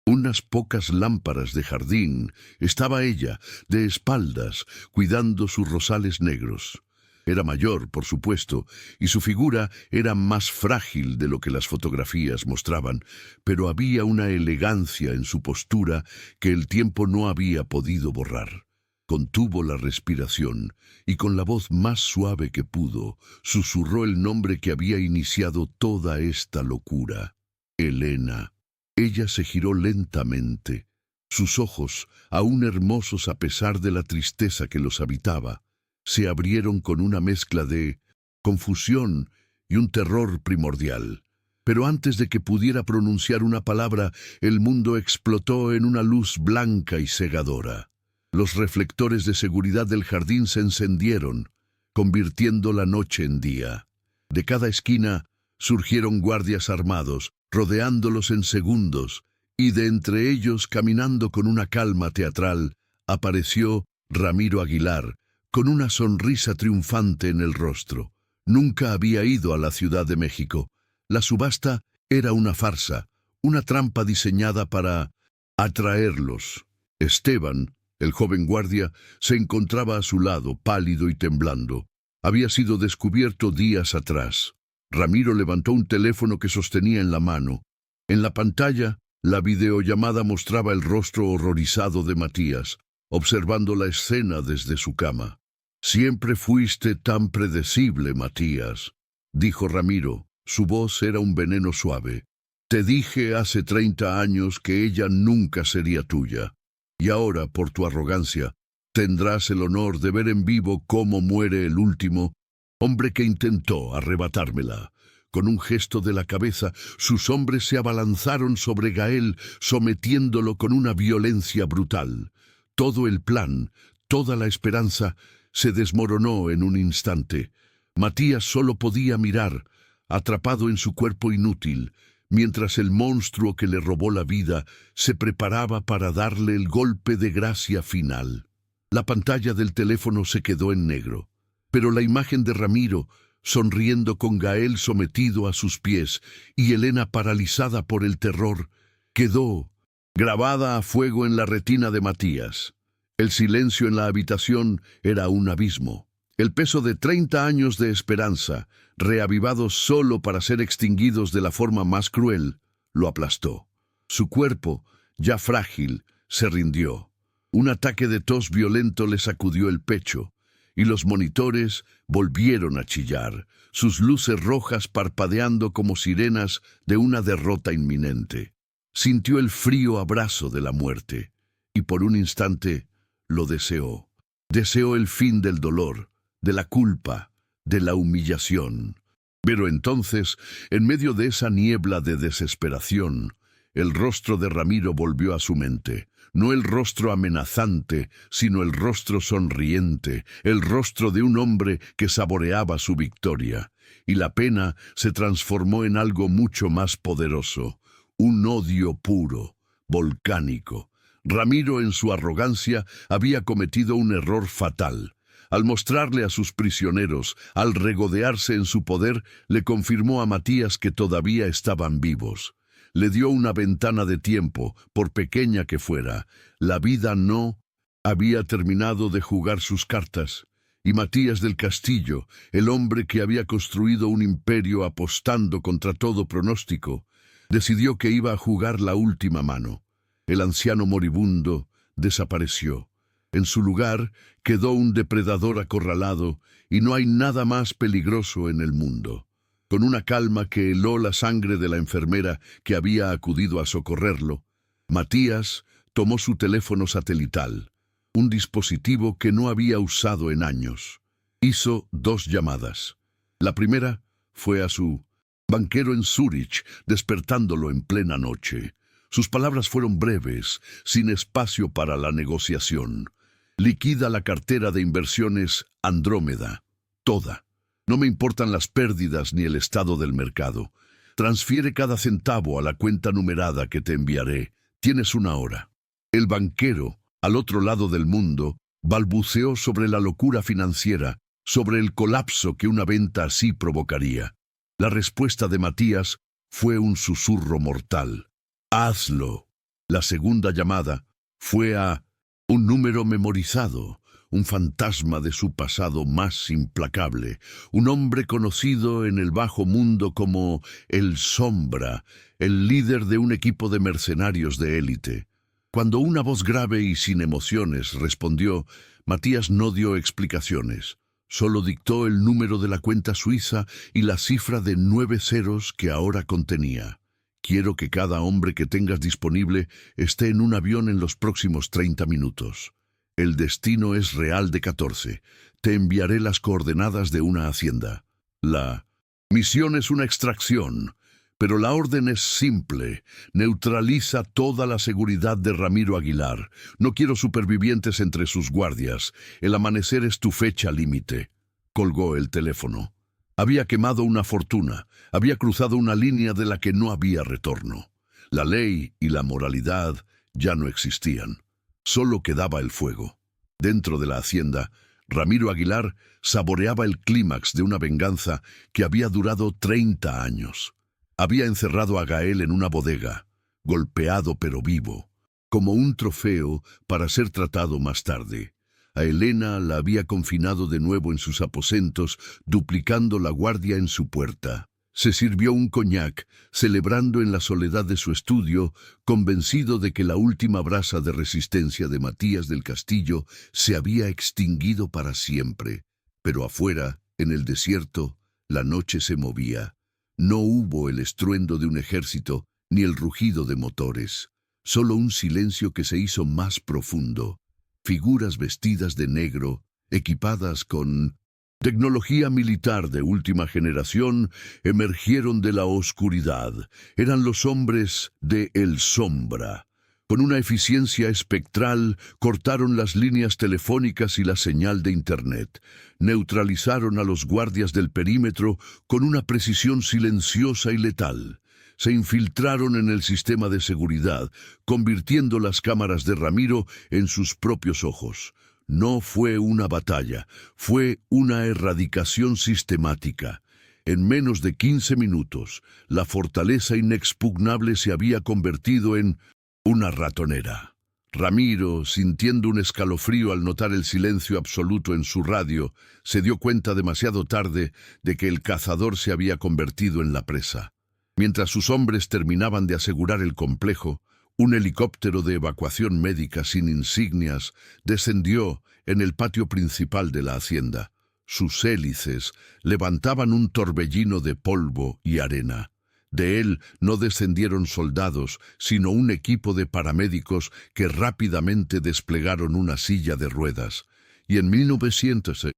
unas pocas lámparas de jardín, estaba ella, de espaldas, cuidando sus rosales negros. Era mayor, por supuesto, y su figura era más frágil de lo que las fotografías mostraban, pero había una elegancia en su postura que el tiempo no había podido borrar. Contuvo la respiración y con la voz más suave que pudo, susurró el nombre que había iniciado toda esta locura. Elena. Ella se giró lentamente. Sus ojos, aún hermosos a pesar de la tristeza que los habitaba, se abrieron con una mezcla de confusión y un terror primordial. Pero antes de que pudiera pronunciar una palabra, el mundo explotó en una luz blanca y cegadora. Los reflectores de seguridad del jardín se encendieron, convirtiendo la noche en día. De cada esquina surgieron guardias armados, rodeándolos en segundos, y de entre ellos, caminando con una calma teatral, apareció Ramiro Aguilar, con una sonrisa triunfante en el rostro. Nunca había ido a la Ciudad de México. La subasta era una farsa, una trampa diseñada para atraerlos. Esteban, el joven guardia, se encontraba a su lado, pálido y temblando. Había sido descubierto días atrás. Ramiro levantó un teléfono que sostenía en la mano. En la pantalla, la videollamada mostraba el rostro horrorizado de Matías, observando la escena desde su cama. «Siempre fuiste tan predecible, Matías», dijo Ramiro. Su voz era un veneno suave. «Te dije hace 30 años que ella nunca sería tuya. Y ahora, por tu arrogancia, tendrás el honor de ver en vivo cómo muere el último hombre que intentó arrebatármela». Con un gesto de la cabeza, sus hombres se abalanzaron sobre Gael, sometiéndolo con una violencia brutal. Todo el plan, toda la esperanza, se desmoronó en un instante. Matías solo podía mirar, atrapado en su cuerpo inútil, mientras el monstruo que le robó la vida se preparaba para darle el golpe de gracia final. La pantalla del teléfono se quedó en negro, pero la imagen de Ramiro, sonriendo con Gael sometido a sus pies y Elena paralizada por el terror, quedó grabada a fuego en la retina de Matías. El silencio en la habitación era un abismo. El peso de 30 años de esperanza, reavivados solo para ser extinguidos de la forma más cruel, lo aplastó. Su cuerpo, ya frágil, se rindió. Un ataque de tos violento le sacudió el pecho, y los monitores volvieron a chillar, sus luces rojas parpadeando como sirenas de una derrota inminente. Sintió el frío abrazo de la muerte, y por un instante lo deseó. Deseó el fin del dolor, de la culpa, de la humillación. Pero entonces, en medio de esa niebla de desesperación, el rostro de Ramiro volvió a su mente. No el rostro amenazante, sino el rostro sonriente, el rostro de un hombre que saboreaba su victoria. Y la pena se transformó en algo mucho más poderoso, un odio puro, volcánico. Ramiro, en su arrogancia, había cometido un error fatal. Al mostrarle a sus prisioneros, al regodearse en su poder, le confirmó a Matías que todavía estaban vivos. Le dio una ventana de tiempo, por pequeña que fuera. La vida no había terminado de jugar sus cartas, Y Matías del Castillo, el hombre que había construido un imperio apostando contra todo pronóstico, decidió que iba a jugar la última mano. El anciano moribundo desapareció. En su lugar quedó un depredador acorralado, y no hay nada más peligroso en el mundo. Con una calma que heló la sangre de la enfermera que había acudido a socorrerlo, Matías tomó su teléfono satelital, un dispositivo que no había usado en años. Hizo 2 llamadas. La primera fue a su banquero en Zúrich, despertándolo en plena noche. Sus palabras fueron breves, sin espacio para la negociación. Liquida la cartera de inversiones Andrómeda. Toda. No me importan las pérdidas ni el estado del mercado. Transfiere cada centavo a la cuenta numerada que te enviaré. Tienes 1 hora. El banquero, al otro lado del mundo, balbuceó sobre la locura financiera, sobre el colapso que una venta así provocaría. La respuesta de Matías fue un susurro mortal. Hazlo. La segunda llamada fue a un número memorizado, un fantasma de su pasado más implacable, un hombre conocido en el bajo mundo como el Sombra, el líder de un equipo de mercenarios de élite. Cuando una voz grave y sin emociones respondió, Matías no dio explicaciones. Solo dictó el número de la cuenta suiza y la cifra de 9 ceros que ahora contenía. Quiero que cada hombre que tengas disponible esté en un avión en los próximos 30 minutos. El destino es Real de 14. Te enviaré las coordenadas de una hacienda. La misión es una extracción, pero la orden es simple. Neutraliza toda la seguridad de Ramiro Aguilar. No quiero supervivientes entre sus guardias. El amanecer es tu fecha límite. Colgó el teléfono. Había quemado una fortuna. Había cruzado una línea de la que no había retorno. La ley y la moralidad ya no existían. Solo quedaba el fuego. Dentro de la hacienda, Ramiro Aguilar saboreaba el clímax de una venganza que había durado 30 años. Había encerrado a Gael en una bodega, golpeado pero vivo, como un trofeo para ser tratado más tarde. A Elena la había confinado de nuevo en sus aposentos, duplicando la guardia en su puerta. Se sirvió un coñac, celebrando en la soledad de su estudio, convencido de que la última brasa de resistencia de Matías del Castillo se había extinguido para siempre. Pero afuera, en el desierto, la noche se movía. No hubo el estruendo de un ejército, ni el rugido de motores. Solo un silencio que se hizo más profundo. Figuras vestidas de negro, equipadas con tecnología militar de última generación, emergieron de la oscuridad. Eran los hombres de El Sombra. Con una eficiencia espectral, cortaron las líneas telefónicas y la señal de Internet. Neutralizaron a los guardias del perímetro con una precisión silenciosa y letal. Se infiltraron en el sistema de seguridad, convirtiendo las cámaras de Ramiro en sus propios ojos. No fue una batalla, fue una erradicación sistemática. En menos de 15 minutos, la fortaleza inexpugnable se había convertido en una ratonera. Ramiro, sintiendo un escalofrío al notar el silencio absoluto en su radio, se dio cuenta demasiado tarde de que el cazador se había convertido en la presa. Mientras sus hombres terminaban de asegurar el complejo, un helicóptero de evacuación médica sin insignias descendió en el patio principal de la hacienda. Sus hélices levantaban un torbellino de polvo y arena. De él no descendieron soldados, sino un equipo de paramédicos que rápidamente desplegaron una silla de ruedas. Y en 1900,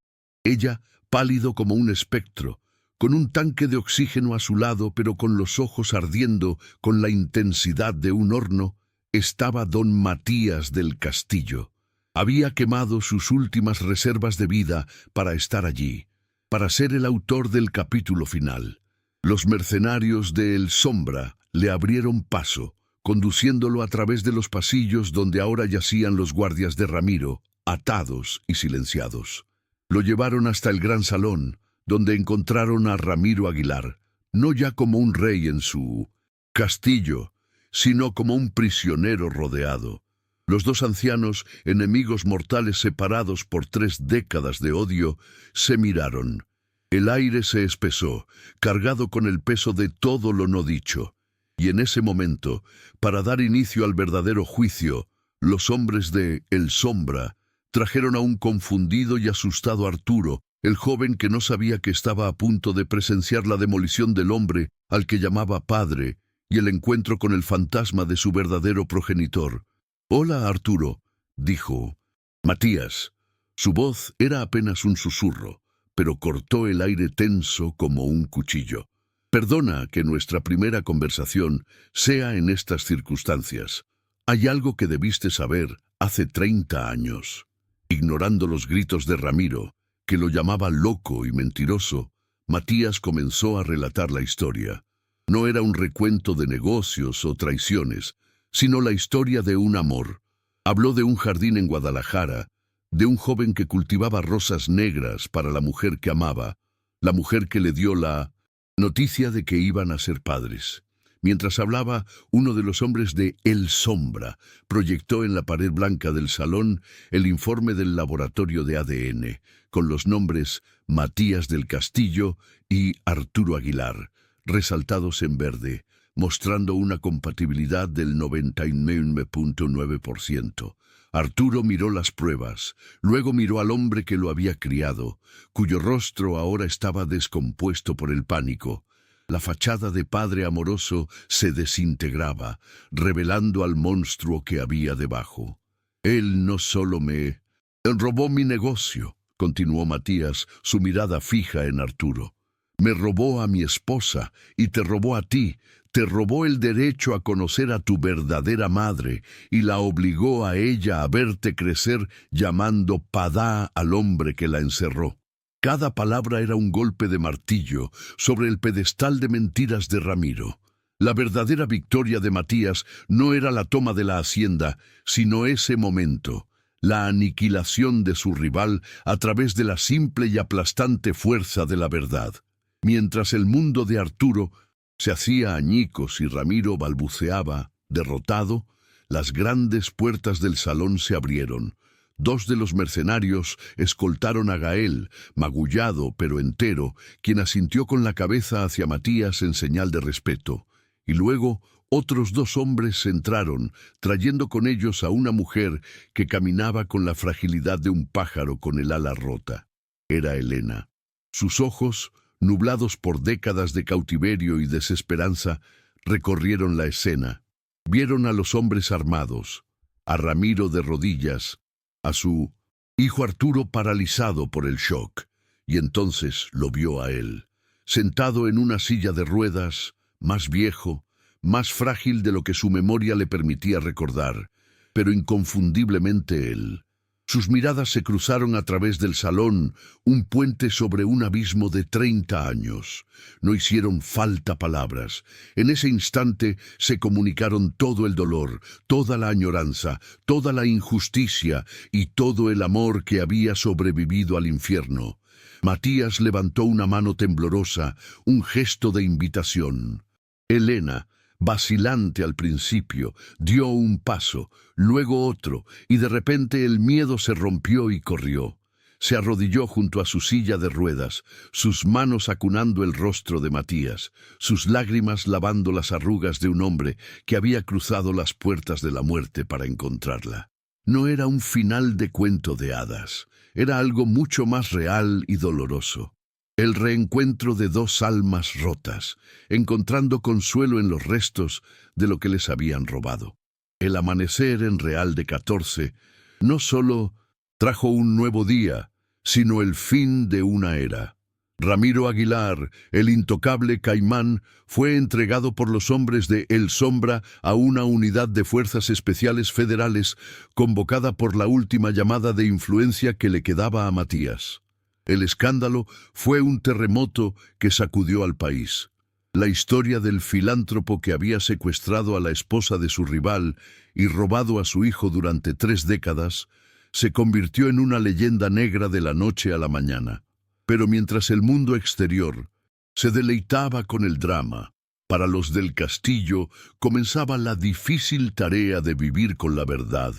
ella, pálido como un espectro, con un tanque de oxígeno a su lado, pero con los ojos ardiendo con la intensidad de un horno, estaba don Matías del Castillo. Había quemado sus últimas reservas de vida para estar allí, para ser el autor del capítulo final. Los mercenarios de El Sombra le abrieron paso, conduciéndolo a través de los pasillos donde ahora yacían los guardias de Ramiro, atados y silenciados. Lo llevaron hasta el gran salón, donde encontraron a Ramiro Aguilar, no ya como un rey en su castillo, sino como un prisionero rodeado. Los dos ancianos, enemigos mortales separados por 3 décadas de odio, se miraron. El aire se espesó, cargado con el peso de todo lo no dicho. Y en ese momento, para dar inicio al verdadero juicio, los hombres de El Sombra trajeron a un confundido y asustado Arturo, el joven que no sabía que estaba a punto de presenciar la demolición del hombre al que llamaba padre y el encuentro con el fantasma de su verdadero progenitor. «Hola, Arturo», dijo. Matías. Su voz era apenas un susurro, pero cortó el aire tenso como un cuchillo. «Perdona que nuestra primera conversación sea en estas circunstancias. Hay algo que debiste saber hace 30 años». Ignorando los gritos de Ramiro, que lo llamaba loco y mentiroso, Matías comenzó a relatar la historia. No era un recuento de negocios o traiciones, sino la historia de un amor. Habló de un jardín en Guadalajara, de un joven que cultivaba rosas negras para la mujer que amaba, la mujer que le dio la noticia de que iban a ser padres. Mientras hablaba, uno de los hombres de El Sombra proyectó en la pared blanca del salón el informe del laboratorio de ADN, con los nombres Matías del Castillo y Arturo Aguilar, resaltados en verde, mostrando una compatibilidad del 99.9%. Arturo miró las pruebas, luego miró al hombre que lo había criado, cuyo rostro ahora estaba descompuesto por el pánico. La fachada de padre amoroso se desintegraba, revelando al monstruo que había debajo. «Él no solo me robó mi negocio», continuó Matías, su mirada fija en Arturo. «Me robó a mi esposa y te robó a ti. Te robó el derecho a conocer a tu verdadera madre y la obligó a ella a verte crecer llamando Padá al hombre que la encerró». Cada palabra era un golpe de martillo sobre el pedestal de mentiras de Ramiro. La verdadera victoria de Matías no era la toma de la hacienda, sino ese momento, la aniquilación de su rival a través de la simple y aplastante fuerza de la verdad. Mientras el mundo de Arturo se hacía añicos y Ramiro balbuceaba, derrotado, las grandes puertas del salón se abrieron. 2 de los mercenarios escoltaron a Gael, magullado pero entero, quien asintió con la cabeza hacia Matías en señal de respeto. Y luego otros 2 hombres entraron, trayendo con ellos a una mujer que caminaba con la fragilidad de un pájaro con el ala rota. Era Elena. Sus ojos, nublados por décadas de cautiverio y desesperanza, recorrieron la escena. Vieron a los hombres armados, a Ramiro de rodillas, a su hijo Arturo paralizado por el shock, y entonces lo vio a él, sentado en una silla de ruedas, más viejo, más frágil de lo que su memoria le permitía recordar, pero inconfundiblemente él. Sus miradas se cruzaron a través del salón, un puente sobre un abismo de 30 años. No hicieron falta palabras. En ese instante se comunicaron todo el dolor, toda la añoranza, toda la injusticia y todo el amor que había sobrevivido al infierno. Matías levantó una mano temblorosa, un gesto de invitación. Elena, vacilante al principio, dio un paso, luego otro, y de repente el miedo se rompió y corrió. Se arrodilló junto a su silla de ruedas, sus manos acunando el rostro de Matías, sus lágrimas lavando las arrugas de un hombre que había cruzado las puertas de la muerte para encontrarla. No era un final de cuento de hadas, era algo mucho más real y doloroso. El reencuentro de 2 almas rotas, encontrando consuelo en los restos de lo que les habían robado. El amanecer en Real de 14 no solo trajo un nuevo día, sino el fin de una era. Ramiro Aguilar, el intocable Caimán, fue entregado por los hombres de El Sombra a una unidad de fuerzas especiales federales convocada por la última llamada de influencia que le quedaba a Matías. El escándalo fue un terremoto que sacudió al país. La historia del filántropo que había secuestrado a la esposa de su rival y robado a su hijo durante 3 décadas se convirtió en una leyenda negra de la noche a la mañana. Pero mientras el mundo exterior se deleitaba con el drama, para los del Castillo comenzaba la difícil tarea de vivir con la verdad.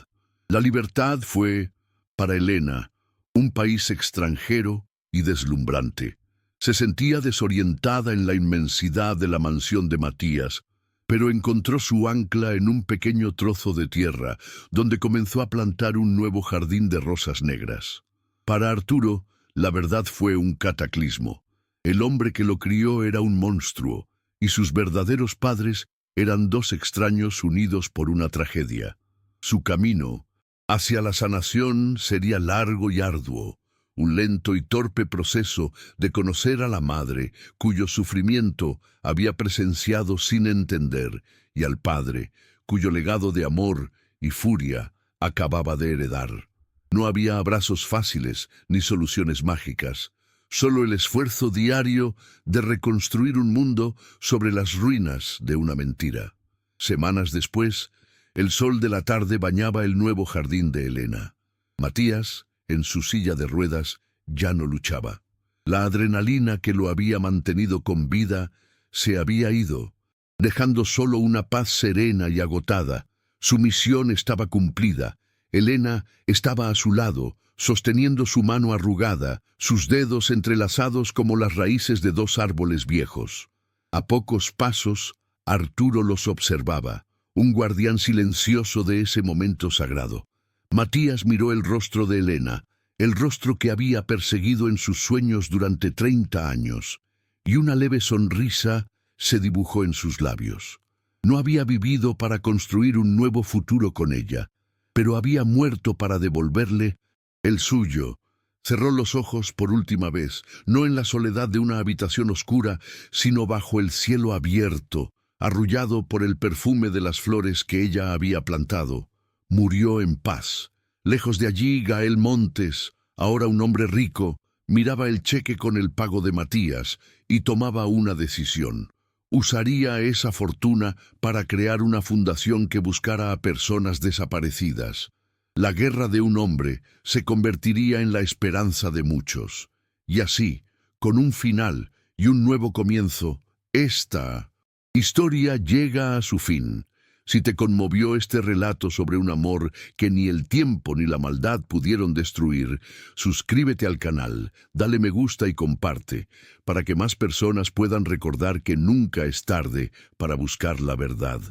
La libertad fue, para Elena, un país extranjero y deslumbrante. Se sentía desorientada en la inmensidad de la mansión de Matías, pero encontró su ancla en un pequeño trozo de tierra, donde comenzó a plantar un nuevo jardín de rosas negras. Para Arturo, la verdad fue un cataclismo. El hombre que lo crió era un monstruo, y sus verdaderos padres eran dos extraños unidos por una tragedia. Su camino hacia la sanación sería largo y arduo, un lento y torpe proceso de conocer a la madre, cuyo sufrimiento había presenciado sin entender, y al padre, cuyo legado de amor y furia acababa de heredar. No había abrazos fáciles ni soluciones mágicas, solo el esfuerzo diario de reconstruir un mundo sobre las ruinas de una mentira. Semanas después, el sol de la tarde bañaba el nuevo jardín de Elena. Matías, en su silla de ruedas, ya no luchaba. La adrenalina que lo había mantenido con vida se había ido, dejando solo una paz serena y agotada. Su misión estaba cumplida. Elena estaba a su lado, sosteniendo su mano arrugada, sus dedos entrelazados como las raíces de dos árboles viejos. A pocos pasos, Arturo los observaba, un guardián silencioso de ese momento sagrado. Matías miró el rostro de Elena, el rostro que había perseguido en sus sueños durante 30 años, y una leve sonrisa se dibujó en sus labios. No había vivido para construir un nuevo futuro con ella, pero había muerto para devolverle el suyo. Cerró los ojos por última vez, no en la soledad de una habitación oscura, sino bajo el cielo abierto, arrullado por el perfume de las flores que ella había plantado. Murió en paz. Lejos de allí, Gael Montes, ahora un hombre rico, miraba el cheque con el pago de Matías y tomaba una decisión. Usaría esa fortuna para crear una fundación que buscara a personas desaparecidas. La guerra de un hombre se convertiría en la esperanza de muchos. Y así, con un final y un nuevo comienzo, esta historia llega a su fin. Si te conmovió este relato sobre un amor que ni el tiempo ni la maldad pudieron destruir, suscríbete al canal, dale me gusta y comparte, para que más personas puedan recordar que nunca es tarde para buscar la verdad.